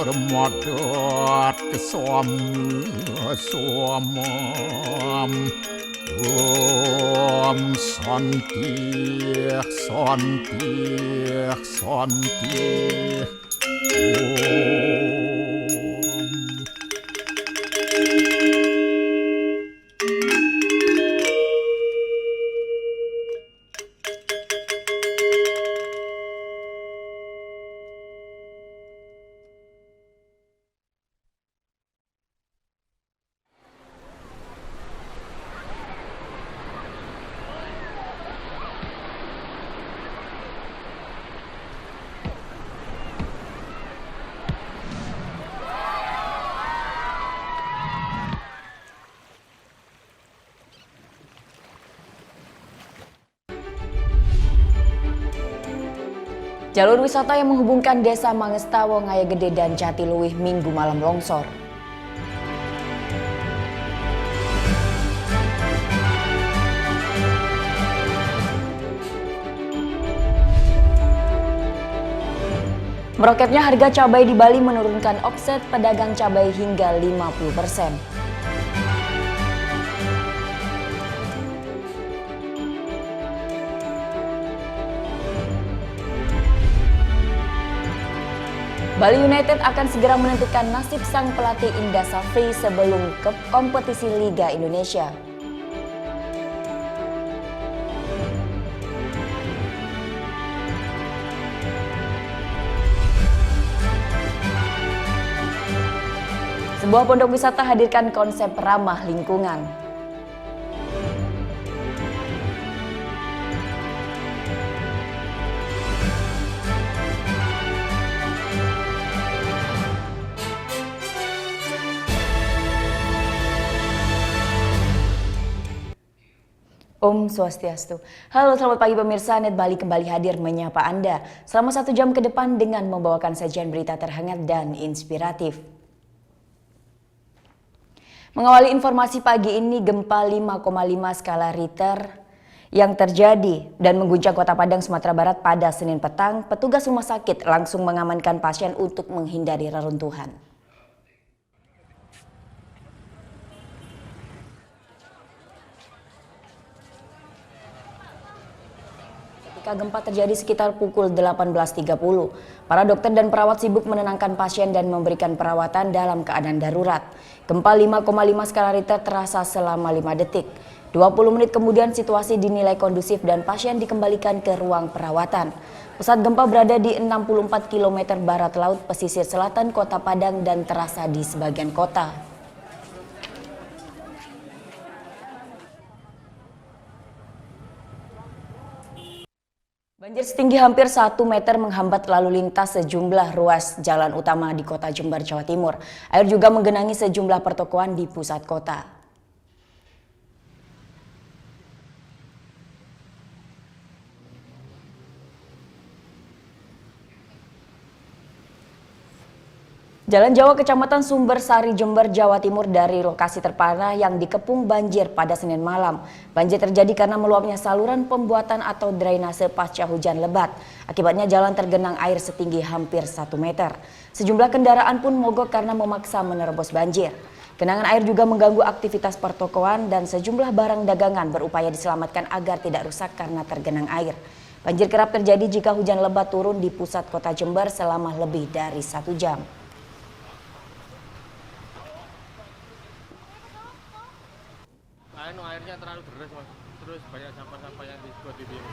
Permodot kesom somam Om Santi Santi Santi Om Jalur wisata yang menghubungkan Desa Mangesta, Wongaya Gede dan Jatiluwih Minggu malam longsor. Meroketnya harga cabai di Bali menurunkan omset pedagang cabai hingga 50%. Bali United akan segera menentukan nasib sang pelatih Indra Safri sebelum ke kompetisi Liga Indonesia. Sebuah pondok wisata hadirkan konsep ramah lingkungan. Om Swastiastu. Halo, selamat pagi pemirsa. Net Bali kembali hadir menyapa Anda selama 1 jam ke depan dengan membawakan sajian berita terhangat dan inspiratif. Mengawali informasi pagi ini, gempa 5,5 skala Richter yang terjadi dan mengguncang Kota Padang, Sumatera Barat pada Senin petang. Petugas rumah sakit langsung mengamankan pasien untuk menghindari reruntuhan. Ketika gempa terjadi sekitar pukul 18.30, para dokter dan perawat sibuk menenangkan pasien dan memberikan perawatan dalam keadaan darurat. Gempa 5,5 skala Richter terasa selama 5 detik. 20 menit kemudian situasi dinilai kondusif dan pasien dikembalikan ke ruang perawatan. Pusat gempa berada di 64 km barat laut pesisir selatan Kota Padang dan terasa di sebagian kota. Banjir setinggi hampir 1 meter menghambat lalu lintas sejumlah ruas jalan utama di Kota Jember, Jawa Timur. Air juga menggenangi sejumlah pertokoan di pusat kota. Jalan Jawa Kecamatan Sumbersari, Jember, Jawa Timur dari lokasi terparah yang dikepung banjir pada Senin malam. Banjir terjadi karena meluapnya saluran pembuatan atau drainase pasca hujan lebat. Akibatnya jalan tergenang air setinggi hampir 1 meter. Sejumlah kendaraan pun mogok karena memaksa menerobos banjir. Genangan air juga mengganggu aktivitas pertokoan dan sejumlah barang dagangan berupaya diselamatkan agar tidak rusak karena tergenang air. Banjir kerap terjadi jika hujan lebat turun di pusat kota Jember selama lebih dari 1 jam. Airnya terlalu deras, Mas. Terus banyak sampah-sampah yang dibuat di sini.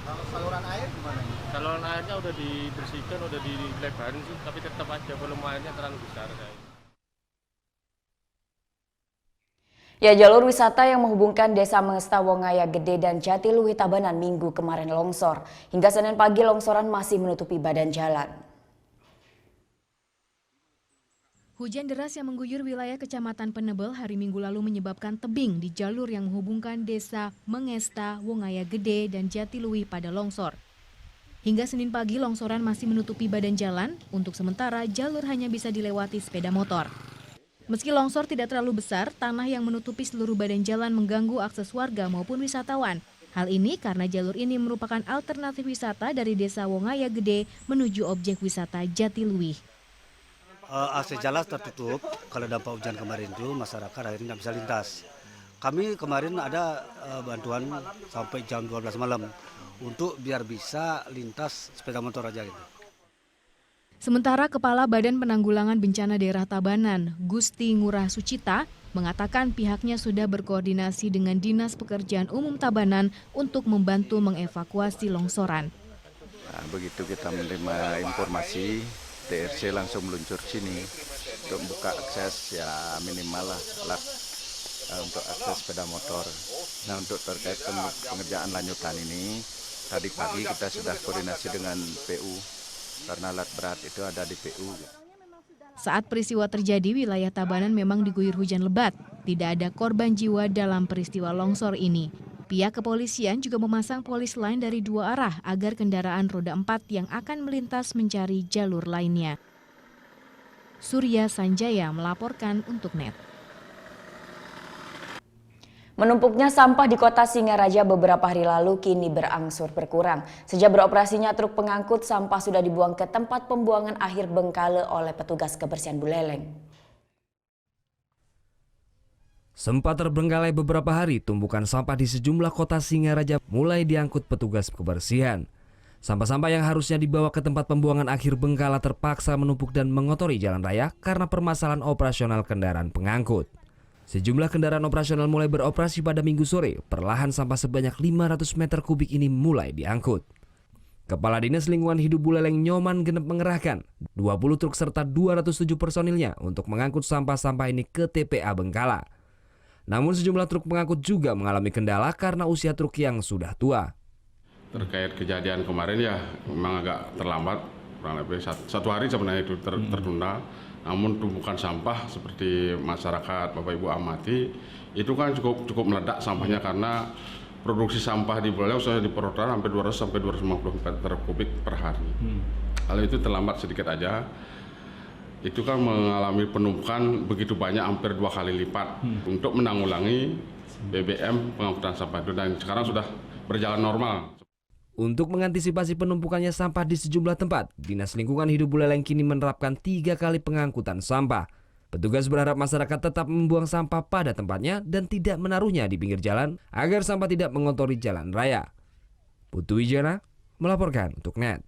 Kalau saluran air gimana? Saluran airnya udah dibersihkan, udah dilebarin sih, tapi tetap aja volume airnya terlalu besar. Ya, jalur wisata yang menghubungkan Desa Mangesta, Wongaya Gede dan Jatiluwih Tabanan Minggu kemarin longsor. Hingga Senin pagi longsoran masih menutupi badan jalan. Hujan deras yang mengguyur wilayah Kecamatan Penebel hari Minggu lalu menyebabkan tebing di jalur yang menghubungkan Desa Mangesta, Wongaya Gede, dan Jatiluwih pada longsor. Hingga Senin pagi longsoran masih menutupi badan jalan, untuk sementara jalur hanya bisa dilewati sepeda motor. Meski longsor tidak terlalu besar, tanah yang menutupi seluruh badan jalan mengganggu akses warga maupun wisatawan. Hal ini karena jalur ini merupakan alternatif wisata dari Desa Wongaya Gede menuju objek wisata Jatiluwih. Akses jalan tertutup, kalau dampak hujan kemarin itu masyarakat akhirnya nggak bisa lintas. Kami kemarin ada bantuan sampai jam 12 malam untuk biar bisa lintas sepeda motor aja gitu. Sementara Kepala Badan Penanggulangan Bencana Daerah Tabanan, Gusti Ngurah Sucita, mengatakan pihaknya sudah berkoordinasi dengan Dinas Pekerjaan Umum Tabanan untuk membantu mengevakuasi longsoran. Nah, begitu kita menerima informasi, TRC langsung meluncur sini untuk buka akses ya minimal lah untuk akses sepeda motor. Nah, untuk terkait pengerjaan lanjutan ini, tadi pagi kita sudah koordinasi dengan PU karena alat berat itu ada di PU. Saat peristiwa terjadi, wilayah Tabanan memang diguyur hujan lebat. Tidak ada korban jiwa dalam peristiwa longsor ini. Pihak kepolisian juga memasang polis lain dari 2 arah agar kendaraan roda 4 yang akan melintas mencari jalur lainnya. Surya Sanjaya melaporkan untuk NET. Menumpuknya sampah di kota Singaraja beberapa hari lalu kini berangsur berkurang. Sejak beroperasinya truk pengangkut sampah sudah dibuang ke tempat pembuangan akhir Bengkale oleh petugas kebersihan Buleleng. Sempat terbengkalai beberapa hari, tumpukan sampah di sejumlah kota Singaraja mulai diangkut petugas kebersihan. Sampah-sampah yang harusnya dibawa ke tempat pembuangan akhir Bengkala terpaksa menumpuk dan mengotori jalan raya karena permasalahan operasional kendaraan pengangkut. Sejumlah kendaraan operasional mulai beroperasi pada Minggu sore, perlahan sampah sebanyak 500 meter kubik ini mulai diangkut. Kepala Dinas Lingkungan Hidup Buleleng Nyoman genep mengerahkan 20 truk serta 207 personilnya untuk mengangkut sampah-sampah ini ke TPA Bengkala. Namun sejumlah truk pengangkut juga mengalami kendala karena usia truk yang sudah tua. Terkait kejadian kemarin ya memang agak terlambat, kurang lebih 1 hari sebenarnya itu tertunda. Namun tumpukan sampah seperti masyarakat Bapak Ibu amati itu kan cukup meledak sampahnya karena produksi sampah di Buleleng sudah diperlukan hampir 200 sampai 250 meter kubik per hari. Kalau itu terlambat sedikit aja. Itu kan mengalami penumpukan begitu banyak, hampir 2 kali lipat untuk menanggulangi BBM pengangkutan sampah itu, dan sekarang sudah berjalan normal. Untuk mengantisipasi penumpukannya sampah di sejumlah tempat, Dinas Lingkungan Hidup Buleleng kini menerapkan 3 kali pengangkutan sampah. Petugas berharap masyarakat tetap membuang sampah pada tempatnya dan tidak menaruhnya di pinggir jalan agar sampah tidak mengotori jalan raya. Putu Wijana melaporkan untuk NET.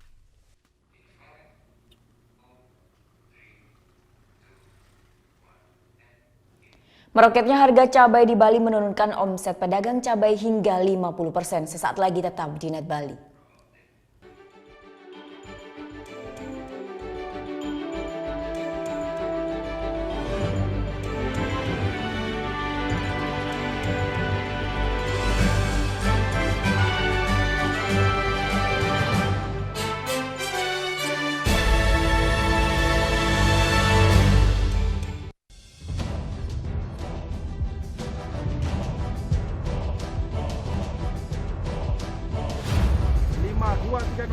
Meroketnya harga cabai di Bali menurunkan omset pedagang cabai hingga 50%. Sesaat lagi tetap di NET Bali.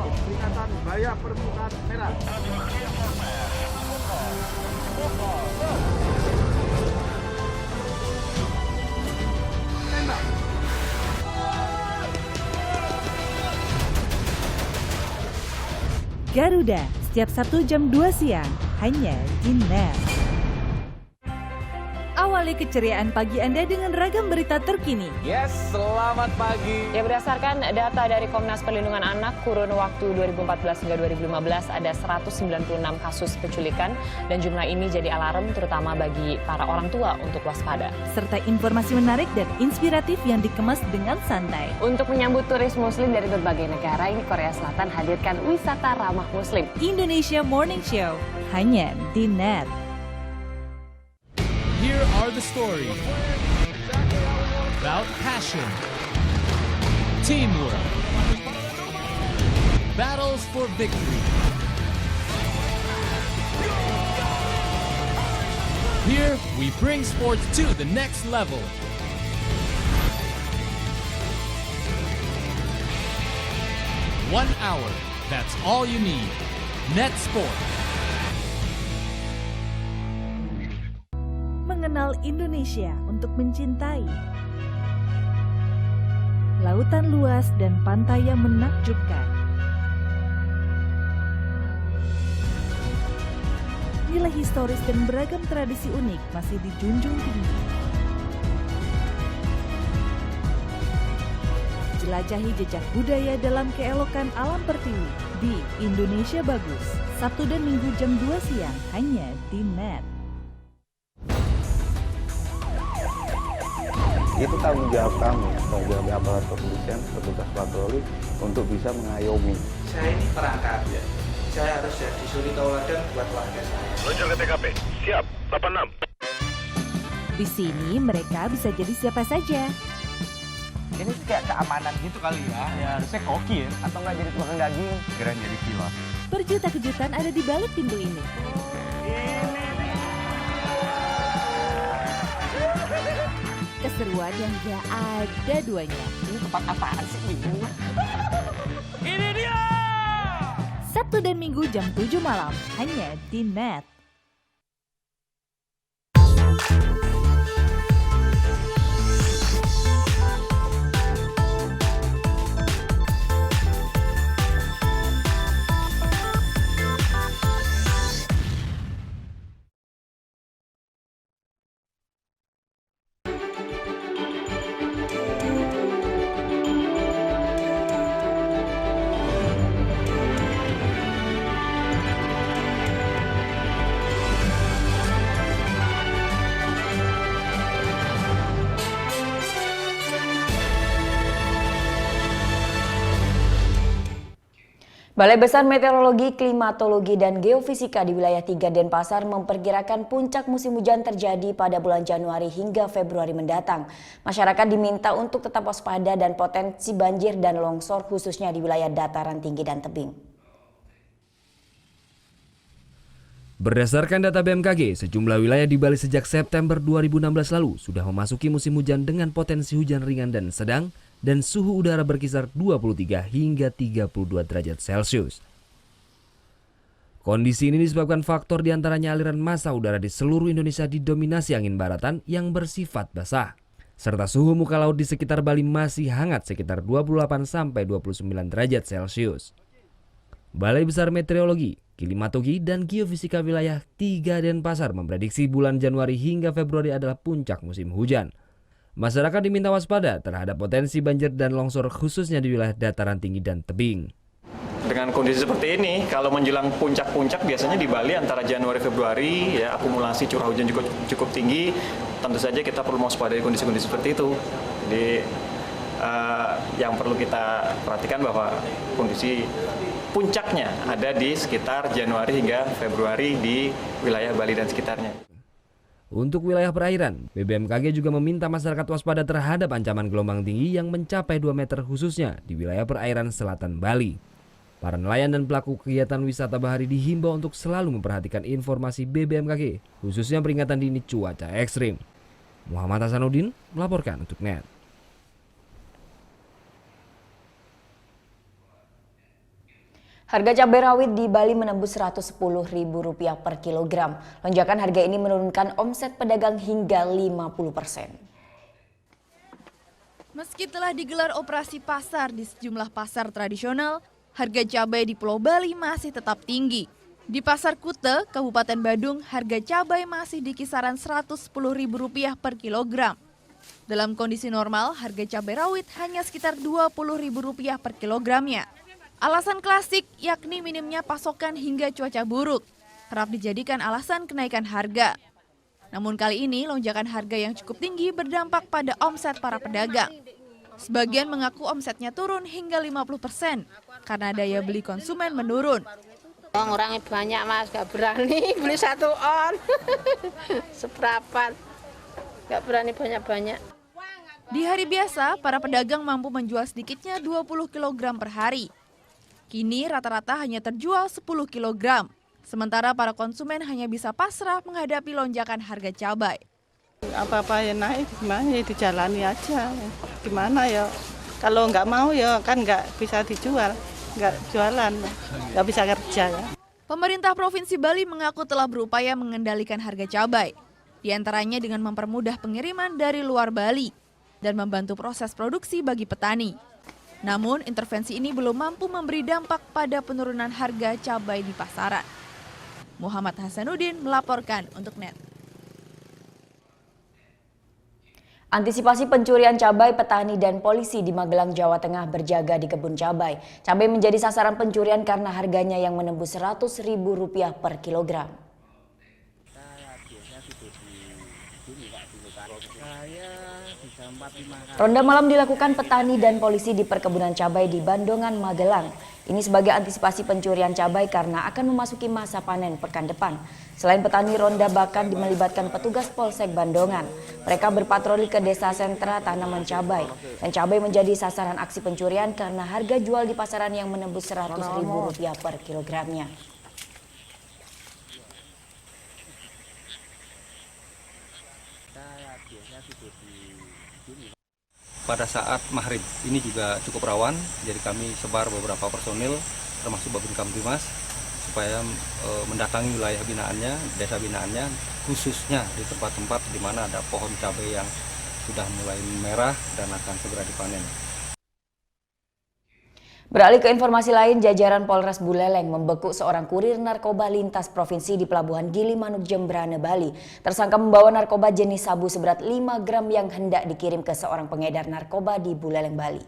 Peringatan Bahaya Permukaan Merah. Garuda, setiap Sabtu jam 2 siang, hanya di NET. Awali keceriaan pagi Anda dengan ragam berita terkini. Yes, selamat pagi. Ya, berdasarkan data dari Komnas Perlindungan Anak, kurun waktu 2014 hingga 2015 ada 196 kasus penculikan dan jumlah ini jadi alarm terutama bagi para orang tua untuk waspada. Serta informasi menarik dan inspiratif yang dikemas dengan santai. Untuk menyambut turis muslim dari berbagai negara, ini Korea Selatan hadirkan wisata ramah muslim. Indonesia Morning Show, hanya di NET. Here are the stories about passion, teamwork, battles for victory. Here we bring sports to the next level. One hour, that's all you need. Net Sport. Mengenal Indonesia untuk mencintai. Lautan luas dan pantai yang menakjubkan. Nilai historis dan beragam tradisi unik masih dijunjung tinggi. Jelajahi jejak budaya dalam keelokan alam pertiwi di Indonesia Bagus. Sabtu dan Minggu jam 2 siang hanya di NET. Itu tanggung jawab kami, tanggung jawab aparat kepolisian, petugas patroli untuk bisa mengayomi. Saya ini perangkat ya, saya harus jadi suri tauladan buat warga saya. Luncur ke TKP, siap, 86. Di sini mereka bisa jadi siapa saja. Ini kayak keamanan gitu kali ya. Ya harusnya koki ya, atau nggak jadi tukang daging. Kira jadi pilot. Berjuta kejutan ada di balik pintu ini. keseruan yang gak ada duanya. Ini tempat apaan sih ini? Ini dia! Sabtu dan Minggu jam 7 malam, hanya di NET. Balai Besar Meteorologi, Klimatologi, dan Geofisika di wilayah 3 Denpasar memperkirakan puncak musim hujan terjadi pada bulan Januari hingga Februari mendatang. Masyarakat diminta untuk tetap waspada dan potensi banjir dan longsor khususnya di wilayah dataran tinggi dan tebing. Berdasarkan data BMKG, sejumlah wilayah di Bali sejak September 2016 lalu sudah memasuki musim hujan dengan potensi hujan ringan dan sedang dan suhu udara berkisar 23 hingga 32 derajat Celcius. Kondisi ini disebabkan faktor diantaranya aliran massa udara di seluruh Indonesia didominasi angin baratan yang bersifat basah, serta suhu muka laut di sekitar Bali masih hangat sekitar 28 sampai 29 derajat Celcius. Balai Besar Meteorologi, Klimatologi, dan Geofisika wilayah 3 Denpasar memprediksi bulan Januari hingga Februari adalah puncak musim hujan. Masyarakat diminta waspada terhadap potensi banjir dan longsor khususnya di wilayah dataran tinggi dan tebing. Dengan kondisi seperti ini, kalau menjelang puncak-puncak biasanya di Bali antara Januari Februari ya akumulasi curah hujan cukup tinggi. Tentu saja kita perlu mewaspadai kondisi-kondisi seperti itu. Jadi yang perlu kita perhatikan bahwa kondisi puncaknya ada di sekitar Januari hingga Februari di wilayah Bali dan sekitarnya. Untuk wilayah perairan, BBMKG juga meminta masyarakat waspada terhadap ancaman gelombang tinggi yang mencapai 2 meter khususnya di wilayah perairan selatan Bali. Para nelayan dan pelaku kegiatan wisata bahari dihimbau untuk selalu memperhatikan informasi BBMKG, khususnya peringatan dini cuaca ekstrim. Muhammad Hasanuddin melaporkan untuk NET. Harga cabai rawit di Bali menembus Rp110.000 per kilogram. Lonjakan harga ini menurunkan omset pedagang hingga 50%. Meski telah digelar operasi pasar di sejumlah pasar tradisional, harga cabai di Pulau Bali masih tetap tinggi. Di Pasar Kute, Kabupaten Badung, harga cabai masih di kisaran Rp110.000 per kilogram. Dalam kondisi normal, harga cabai rawit hanya sekitar Rp20.000 per kilogramnya. Alasan klasik yakni minimnya pasokan hingga cuaca buruk kerap dijadikan alasan kenaikan harga. Namun kali ini lonjakan harga yang cukup tinggi berdampak pada omset para pedagang. Sebagian mengaku omsetnya turun hingga 50% karena daya beli konsumen menurun. Orangnya banyak mas, gak berani beli 1 on, seperapat, gak berani banyak-banyak. Di hari biasa, para pedagang mampu menjual sedikitnya 20 kg per hari. Kini rata-rata hanya terjual 10 kg, sementara para konsumen hanya bisa pasrah menghadapi lonjakan harga cabai. Apa-apa yang naik, gimana ya dijalani aja. Gimana ya, kalau nggak mau ya kan nggak bisa dijual, nggak jualan, nggak bisa kerja ya. Pemerintah Provinsi Bali mengaku telah berupaya mengendalikan harga cabai, di antaranya dengan mempermudah pengiriman dari luar Bali dan membantu proses produksi bagi petani. Namun, intervensi ini belum mampu memberi dampak pada penurunan harga cabai di pasaran. Muhammad Hasanuddin melaporkan untuk NET. Antisipasi pencurian cabai, petani dan polisi di Magelang, Jawa Tengah berjaga di kebun cabai. Cabai menjadi sasaran pencurian karena harganya yang menembus Rp100.000 per kilogram. Ronda malam dilakukan petani dan polisi di perkebunan cabai di Bandongan, Magelang. Ini sebagai antisipasi pencurian cabai karena akan memasuki masa panen pekan depan. Selain petani, ronda bahkan melibatkan petugas Polsek Bandongan. Mereka berpatroli ke desa sentra tanaman cabai. Dan cabai menjadi sasaran aksi pencurian karena harga jual di pasaran yang menembus Rp100.000 per kilogramnya. Pada saat maghrib ini juga cukup rawan, jadi kami sebar beberapa personil termasuk Babin Kamtimas supaya mendatangi wilayah binaannya, desa binaannya, khususnya di tempat-tempat di mana ada pohon cabai yang sudah mulai merah dan akan segera dipanen. Beralih ke informasi lain, jajaran Polres Buleleng membekuk seorang kurir narkoba lintas provinsi di Pelabuhan Gilimanuk, Jembrana, Bali. Tersangka membawa narkoba jenis sabu seberat 5 gram yang hendak dikirim ke seorang pengedar narkoba di Buleleng, Bali.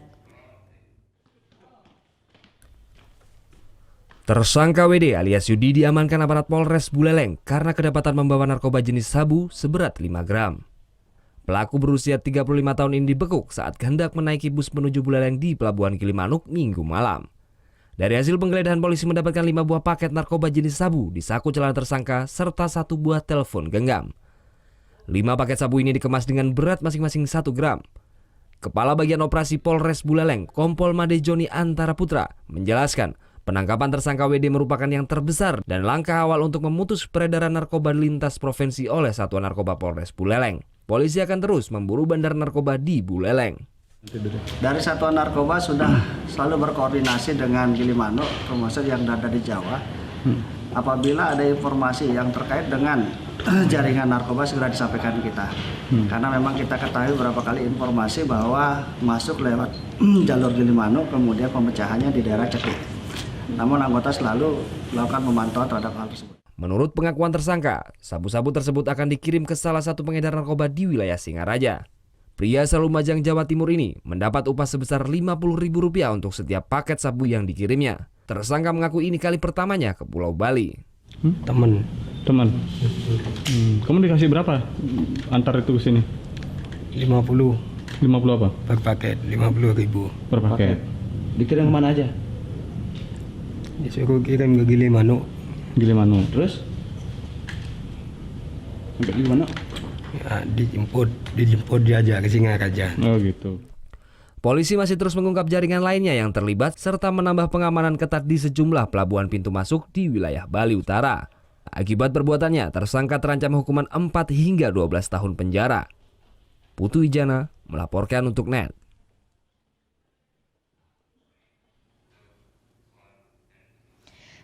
Tersangka WD alias Yudi diamankan aparat Polres Buleleng karena kedapatan membawa narkoba jenis sabu seberat 5 gram. Pelaku berusia 35 tahun ini dibekuk saat hendak menaiki bus menuju Buleleng di Pelabuhan Gilimanuk Minggu malam. Dari hasil penggeledahan, polisi mendapatkan 5 buah paket narkoba jenis sabu di saku celana tersangka serta 1 buah telepon genggam. 5 paket sabu ini dikemas dengan berat masing-masing 1 gram. Kepala Bagian Operasi Polres Buleleng, Kompol Made Joni Antara Putra, menjelaskan penangkapan tersangka WD merupakan yang terbesar dan langkah awal untuk memutus peredaran narkoba lintas provinsi oleh Satuan Narkoba Polres Buleleng. Polisi akan terus memburu bandar narkoba di Buleleng. Dari Satuan Narkoba sudah selalu berkoordinasi dengan Gilimanuk, termasuk yang ada di Jawa. Apabila ada informasi yang terkait dengan jaringan narkoba segera disampaikan kita. Karena memang kita ketahui beberapa kali informasi bahwa masuk lewat jalur Gilimanuk, kemudian pemecahannya di daerah Cekik. Namun anggota selalu melakukan pemantauan terhadap hal tersebut. Menurut pengakuan tersangka, sabu-sabu tersebut akan dikirim ke salah satu pengedar narkoba di wilayah Singaraja. Pria asal Lumajang, Jawa Timur ini mendapat upah sebesar Rp50.000 untuk setiap paket sabu yang dikirimnya. Tersangka mengaku ini kali pertamanya ke Pulau Bali. Teman. Kamu dikasih berapa antar itu ke sini? 50. 50 apa? Per paket, 50.000 per paket. Dikirim kemana aja? Disuruh kirim ke Gilimanuk. Terus? Sampai di mana? Ya, dijemput dia aja ke Singaraja. Oh gitu. Polisi masih terus mengungkap jaringan lainnya yang terlibat serta menambah pengamanan ketat di sejumlah pelabuhan pintu masuk di wilayah Bali Utara. Akibat perbuatannya, tersangka terancam hukuman 4 hingga 12 tahun penjara. Putu Wijana melaporkan untuk NET.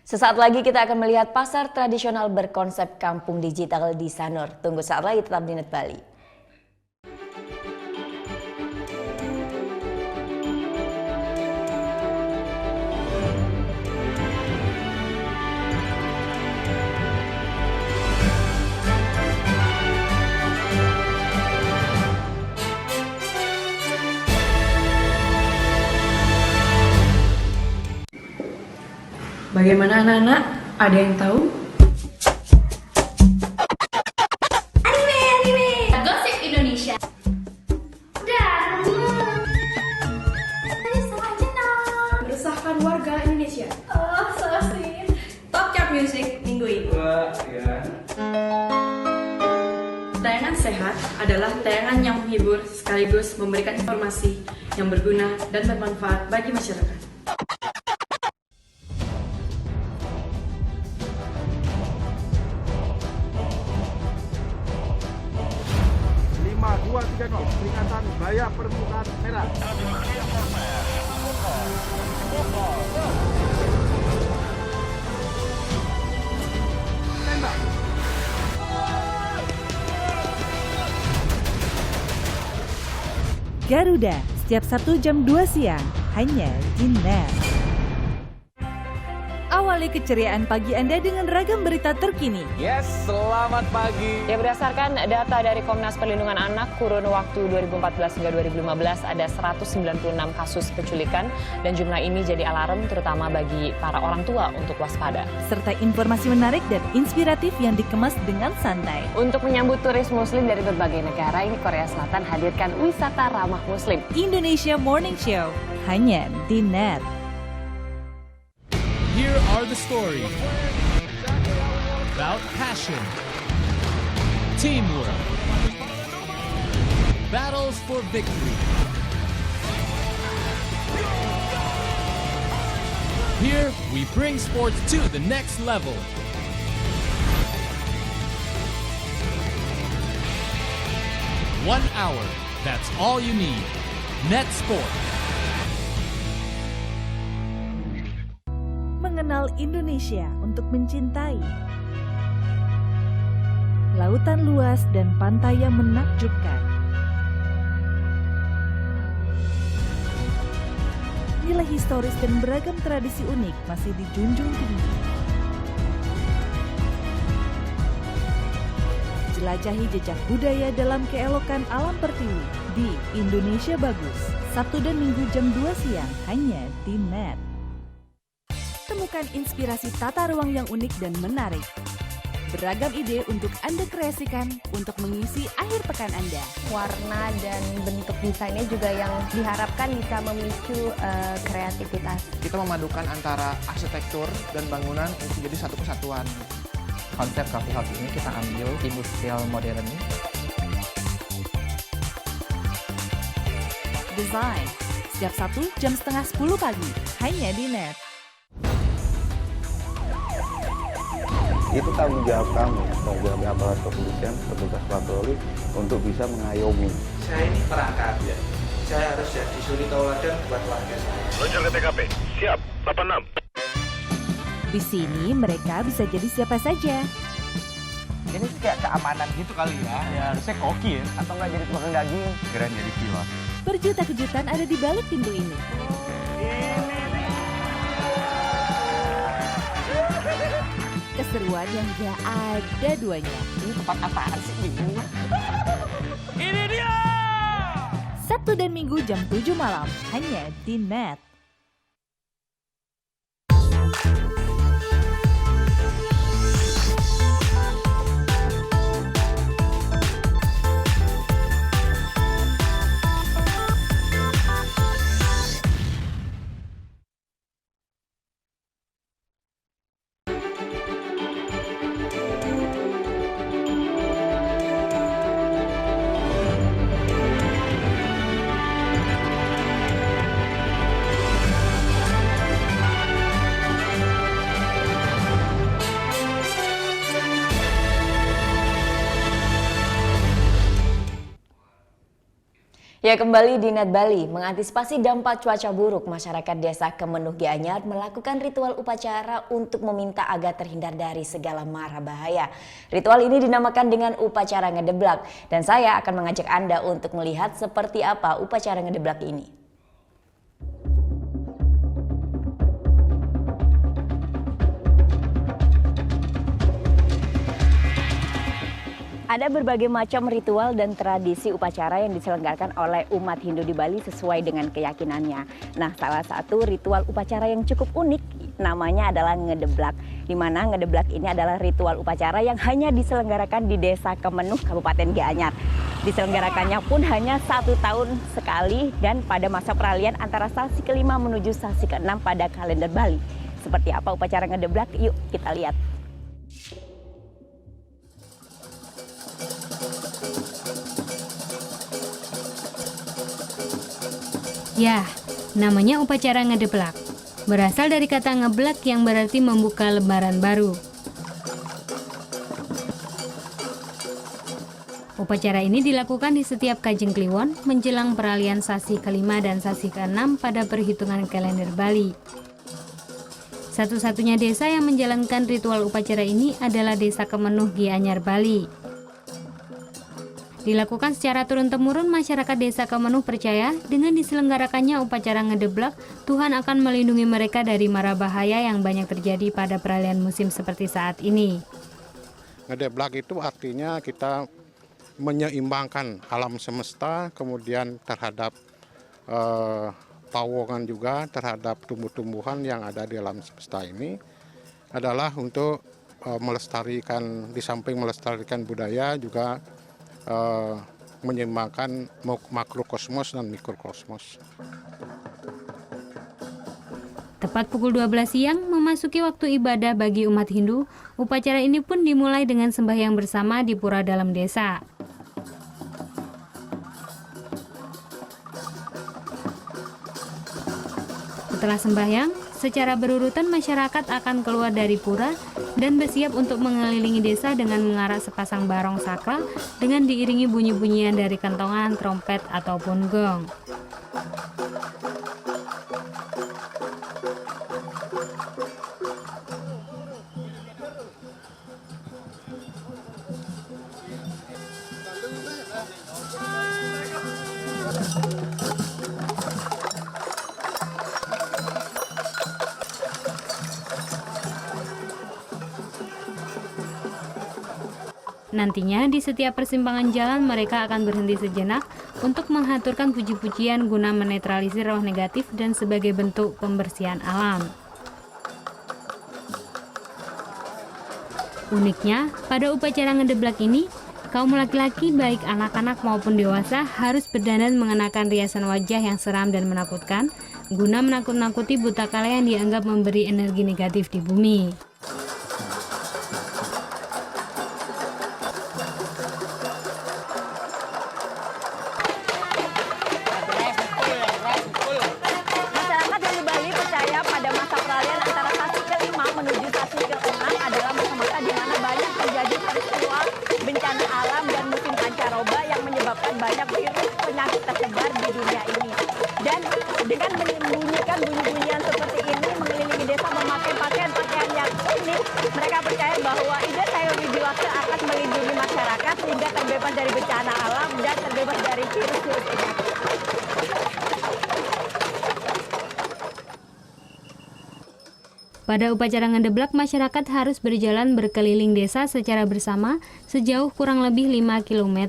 Sesaat lagi kita akan melihat pasar tradisional berkonsep kampung digital di Sanur. Tunggu saat lagi, tetap di NET Bali. Bagaimana anak-anak? Ada yang tahu? Anime. Gosip Indonesia. Meresahkan warga Indonesia. Oh, so sweet. Top chart music minggu ini. Tayangan sehat adalah tayangan yang menghibur sekaligus memberikan informasi yang berguna dan bermanfaat bagi masyarakat. 230 peringatan bahaya permukaan merah. Tembak. Garuda, setiap Sabtu jam 2 siang, hanya di NET. Awali keceriaan pagi Anda dengan ragam berita terkini. Yes, selamat pagi. Ya, berdasarkan data dari Komnas Perlindungan Anak, kurun waktu 2014 hingga 2015 ada 196 kasus penculikan dan jumlah ini jadi alarm terutama bagi para orang tua untuk waspada. Serta informasi menarik dan inspiratif yang dikemas dengan santai. Untuk menyambut turis muslim dari berbagai negara, ini Korea Selatan hadirkan wisata ramah muslim. Indonesia Morning Show, hanya di NET. Here are the stories about passion, teamwork, battles for victory. Here we bring sports to the next level. One hour, that's all you need. Net Sport. Mengenal Indonesia untuk mencintai. Lautan luas dan pantai yang menakjubkan. Nilai historis dan beragam tradisi unik masih dijunjung tinggi. Jelajahi jejak budaya dalam keelokan alam pertiwi di Indonesia Bagus. Sabtu dan Minggu jam 2 siang hanya di NET. Temukan inspirasi tata ruang yang unik dan menarik. Beragam ide untuk Anda kreasikan untuk mengisi akhir pekan Anda. Warna dan bentuk desainnya juga yang diharapkan bisa memicu kreativitas. Kita memadukan antara arsitektur dan bangunan untuk jadi satu kesatuan. Konsep coffee house ini kita ambil industrial modern. Desain setiap Sabtu jam 9:30 pagi hanya di NET. Itu tanggung jawab kami, tanggung jawab aparat kepolisian, petugas patroli untuk bisa mengayomi. Saya ini perangkat ya. Saya harus jadi suri tauladan buat warga saya. Luncur ke TKP. Siap. 86. Di sini mereka bisa jadi siapa saja. Ini kayak keamanan gitu kali ya. Ya harusnya koki ya. Atau nggak jadi tukang daging. Keren jadi pilot. Berjuta kejutan ada di balik pintu ini. Keseruan yang gak ada duanya. Ini tempat apaan sih ini? Ini dia! Sabtu dan Minggu jam 7 malam hanya di NET. Ya, kembali di NET Bali, mengantisipasi dampak cuaca buruk, masyarakat desa Kemenuh Gianyar melakukan ritual upacara untuk meminta agar terhindar dari segala mara bahaya. Ritual ini dinamakan dengan upacara ngedeblak, dan saya akan mengajak Anda untuk melihat seperti apa upacara ngedeblak ini. Ada berbagai macam ritual dan tradisi upacara yang diselenggarakan oleh umat Hindu di Bali sesuai dengan keyakinannya. Nah, salah satu ritual upacara yang cukup unik namanya adalah ngedeblak. Di mana ngedeblak ini adalah ritual upacara yang hanya diselenggarakan di Desa Kemenuh, Kabupaten Gianyar. Diselenggarakannya pun hanya 1 tahun sekali dan pada masa peralihan antara sasi ke-5 menuju sasi ke-6 pada kalender Bali. Seperti apa upacara ngedeblak? Yuk kita lihat. Ya, namanya upacara ngedeblak. Berasal dari kata ngeblak yang berarti membuka lembaran baru. Upacara ini dilakukan di setiap Kajeng Kliwon menjelang peralihan sasi ke-5 dan sasi ke-6 pada perhitungan kalender Bali. Satu-satunya desa yang menjalankan ritual upacara ini adalah Desa Kemenuh Gianyar, Bali. Dilakukan secara turun-temurun, masyarakat Desa Kemenuh percaya dengan diselenggarakannya upacara ngedeblak, Tuhan akan melindungi mereka dari mara bahaya yang banyak terjadi pada peralihan musim seperti saat ini. Ngedeblak itu artinya kita menyeimbangkan alam semesta, kemudian terhadap pawongan juga, terhadap tumbuh-tumbuhan yang ada di alam semesta ini, adalah untuk melestarikan, di samping melestarikan budaya juga menyeimbangkan makrokosmos dan mikrokosmos. Tepat pukul 12 siang memasuki waktu ibadah bagi umat Hindu, upacara ini pun dimulai dengan sembahyang bersama di pura dalam desa. Setelah sembahyang, Secara berurutan masyarakat akan keluar dari pura dan bersiap untuk mengelilingi desa dengan mengarak sepasang barong sakral dengan diiringi bunyi-bunyian dari kentongan, trompet, ataupun gong. Nantinya di setiap persimpangan jalan mereka akan berhenti sejenak untuk menghaturkan puji-pujian guna menetralisir roh negatif dan sebagai bentuk pembersihan alam. Uniknya, pada upacara ngedeblak ini, kaum laki-laki baik anak-anak maupun dewasa harus berdandan mengenakan riasan wajah yang seram dan menakutkan guna menakut-nakuti butakala yang dianggap memberi energi negatif di bumi. Banyak virus penyakit tersebar di dunia ini. Dan dengan membunyikan bunyi-bunyian seperti ini mengelilingi desa memakai pakaian yang unik, mereka percaya bahwa Ida Sayur Wijiwaksa akan melindungi masyarakat sehingga terbebas dari bencana alam dan terbebas dari virus-virus penyakit. Pada upacara ngedeblak, masyarakat harus berjalan berkeliling desa secara bersama sejauh kurang lebih 5 km.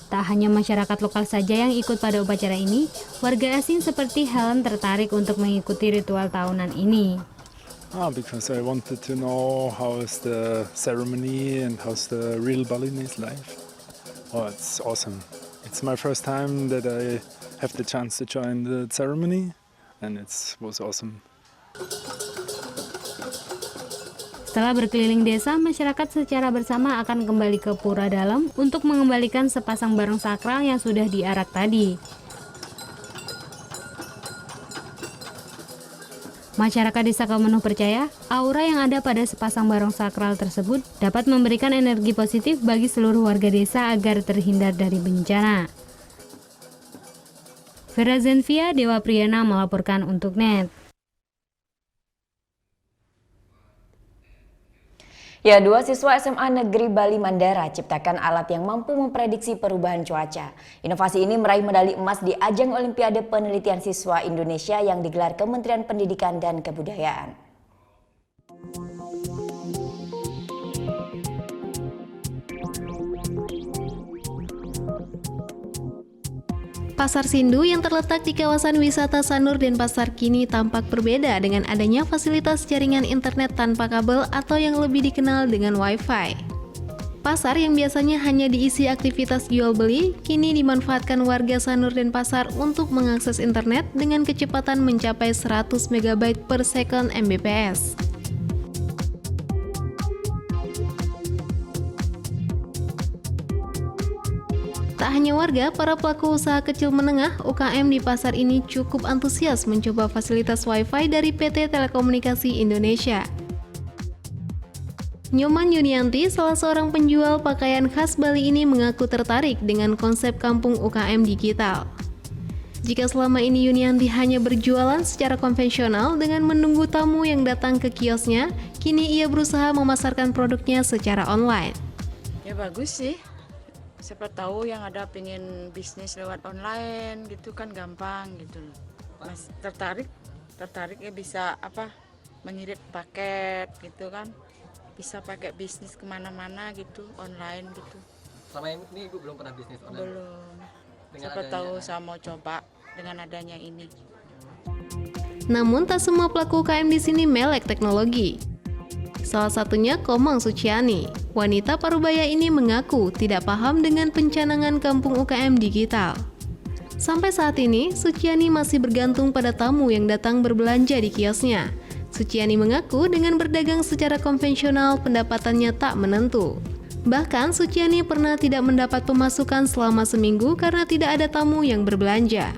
Tak hanya masyarakat lokal saja yang ikut pada upacara ini, warga asing seperti Helen tertarik untuk mengikuti ritual tahunan ini. Because I wanted to know how is the ceremony and how's the real Balinese life. Oh, it's awesome. It's my first time that I have the chance to join the ceremony, and it was awesome. Setelah berkeliling desa, masyarakat secara bersama akan kembali ke pura dalam untuk mengembalikan sepasang barong sakral yang sudah diarak tadi. Masyarakat desa Kemenuh percaya, aura yang ada pada sepasang barong sakral tersebut dapat memberikan energi positif bagi seluruh warga desa agar terhindar dari bencana. Vera Zenvia, Dewa Priyana melaporkan untuk NET. Ya, 2 siswa SMA Negeri Bali Mandara ciptakan alat yang mampu memprediksi perubahan cuaca. Inovasi ini meraih medali emas di ajang Olimpiade Penelitian Siswa Indonesia yang digelar Kementerian Pendidikan dan Kebudayaan. Pasar Sindu yang terletak di kawasan wisata Sanur Denpasar kini tampak berbeda dengan adanya fasilitas jaringan internet tanpa kabel atau yang lebih dikenal dengan Wi-Fi. Pasar yang biasanya hanya diisi aktivitas jual beli, kini dimanfaatkan warga Sanur Denpasar untuk mengakses internet dengan kecepatan mencapai 100 MB per second Mbps. Tak hanya warga, para pelaku usaha kecil menengah UKM di pasar ini cukup antusias mencoba fasilitas Wi-Fi dari PT Telekomunikasi Indonesia. Nyoman Yunianti, salah seorang penjual pakaian khas Bali ini mengaku tertarik dengan konsep kampung UKM digital. Jika selama ini Yunianti hanya berjualan secara konvensional dengan menunggu tamu yang datang ke kiosnya, kini ia berusaha memasarkan produknya secara online. Ya bagus sih. Siapa tahu yang ada pengen bisnis lewat online gitu kan gampang gitu. Mas tertarik ya bisa mengirim paket gitu kan, bisa pakai bisnis kemana-mana gitu online gitu. Selama ini Ibu belum pernah bisnis online? Belum. Siapa tahu saya mau coba dengan adanya ini. Namun tak semua pelaku UKM di sini melek teknologi. Salah satunya Komang Suciani. Wanita parubaya ini mengaku tidak paham dengan pencanangan kampung UKM digital. Sampai saat ini, Suciani masih bergantung pada tamu yang datang berbelanja di kiosnya. Suciani mengaku dengan berdagang secara konvensional pendapatannya tak menentu. Bahkan Suciani pernah tidak mendapat pemasukan selama seminggu karena tidak ada tamu yang berbelanja.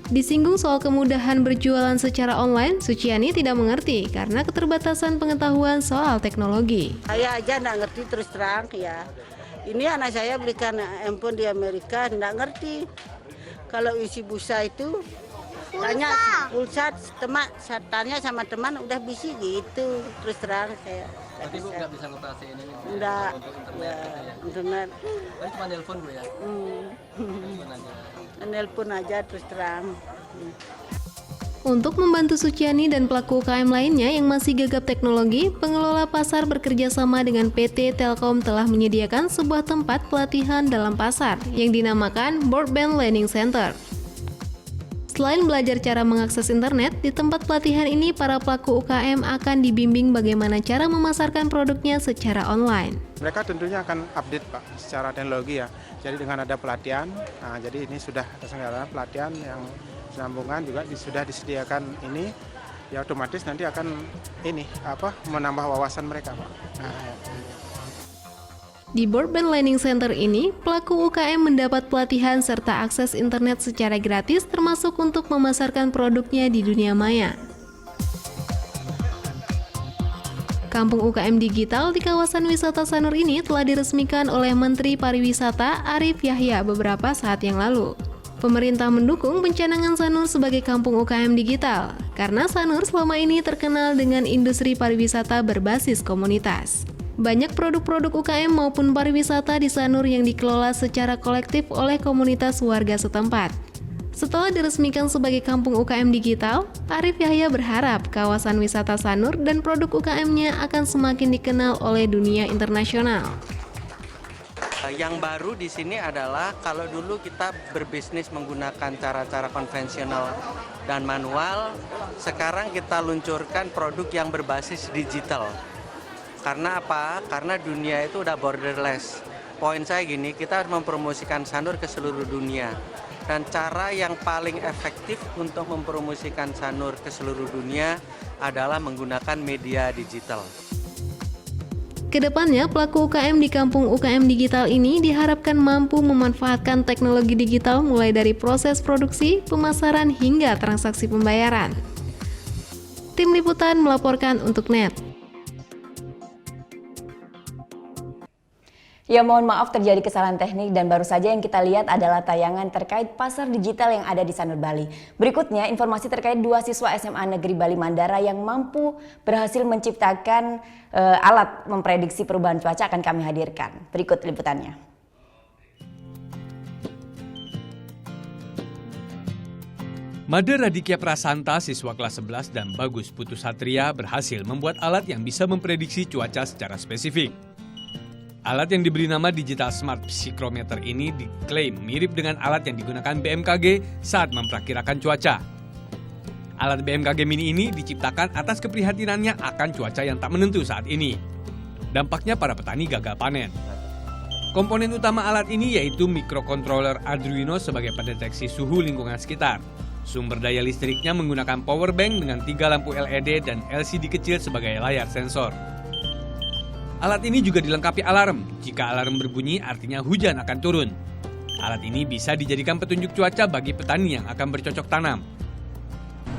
Disinggung soal kemudahan berjualan secara online, Suciani tidak mengerti karena keterbatasan pengetahuan soal teknologi. Saya aja nggak ngerti terus terang ya. Ini anak saya belikan handphone di Amerika, nggak ngerti. Kalau isi busa itu, tanya pulsa, tanya sama teman udah bisi gitu. Terus terang saya. Berarti Bu nggak bisa ngoperasin ini? Nggak, untuk internet ya, gitu ya? internet. Berarti cuma nelpon Bu ya? Nelpon aja. Nelpon aja terus terang. Untuk membantu Suciani dan pelaku UKM lainnya yang masih gagap teknologi, pengelola pasar bekerja sama dengan PT Telkom telah menyediakan sebuah tempat pelatihan dalam pasar yang dinamakan Broadband Learning Center. Selain belajar cara mengakses internet, di tempat pelatihan ini para pelaku UKM akan dibimbing bagaimana cara memasarkan produknya secara online. Mereka tentunya akan update Pak secara teknologi ya. Jadi dengan ada pelatihan, jadi ini sudah terselenggara pelatihan yang sambungan juga sudah disediakan ini, ya otomatis nanti akan menambah wawasan mereka Pak. Di Broadband Learning Center ini, pelaku UKM mendapat pelatihan serta akses internet secara gratis termasuk untuk memasarkan produknya di dunia maya. Kampung UKM Digital di kawasan wisata Sanur ini telah diresmikan oleh Menteri Pariwisata Arief Yahya beberapa saat yang lalu. Pemerintah mendukung pencanangan Sanur sebagai kampung UKM digital, karena Sanur selama ini terkenal dengan industri pariwisata berbasis komunitas. Banyak produk-produk UKM maupun pariwisata di Sanur yang dikelola secara kolektif oleh komunitas warga setempat. Setelah diresmikan sebagai kampung UKM digital, Arief Yahya berharap kawasan wisata Sanur dan produk UKM-nya akan semakin dikenal oleh dunia internasional. Yang baru di sini adalah kalau dulu kita berbisnis menggunakan cara-cara konvensional dan manual, sekarang kita luncurkan produk yang berbasis digital. Karena apa? Karena dunia itu udah borderless. Poin saya gini, kita harus mempromosikan Sanur ke seluruh dunia. Dan cara yang paling efektif untuk mempromosikan Sanur ke seluruh dunia adalah menggunakan media digital. Kedepannya, pelaku UKM di kampung UKM digital ini diharapkan mampu memanfaatkan teknologi digital mulai dari proses produksi, pemasaran, hingga transaksi pembayaran. Tim Liputan melaporkan untuk NET. Ya, mohon maaf terjadi kesalahan teknik dan baru saja yang kita lihat adalah tayangan terkait pasar digital yang ada di Sanur Bali. Berikutnya informasi terkait 2 siswa SMA Negeri Bali Mandara yang mampu berhasil menciptakan alat memprediksi perubahan cuaca akan kami hadirkan. Berikut liputannya. Made Raditya Prasanta, siswa kelas 11 dan Bagus Putu Satria berhasil membuat alat yang bisa memprediksi cuaca secara spesifik. Alat yang diberi nama Digital Smart Psychrometer ini diklaim mirip dengan alat yang digunakan BMKG saat memperkirakan cuaca. Alat BMKG Mini ini diciptakan atas keprihatinannya akan cuaca yang tak menentu saat ini. Dampaknya para petani gagal panen. Komponen utama alat ini yaitu mikrokontroler Arduino sebagai pendeteksi suhu lingkungan sekitar. Sumber daya listriknya menggunakan power bank dengan 3 lampu LED dan LCD kecil sebagai layar sensor. Alat ini juga dilengkapi alarm. Jika alarm berbunyi artinya hujan akan turun. Alat ini bisa dijadikan petunjuk cuaca bagi petani yang akan bercocok tanam.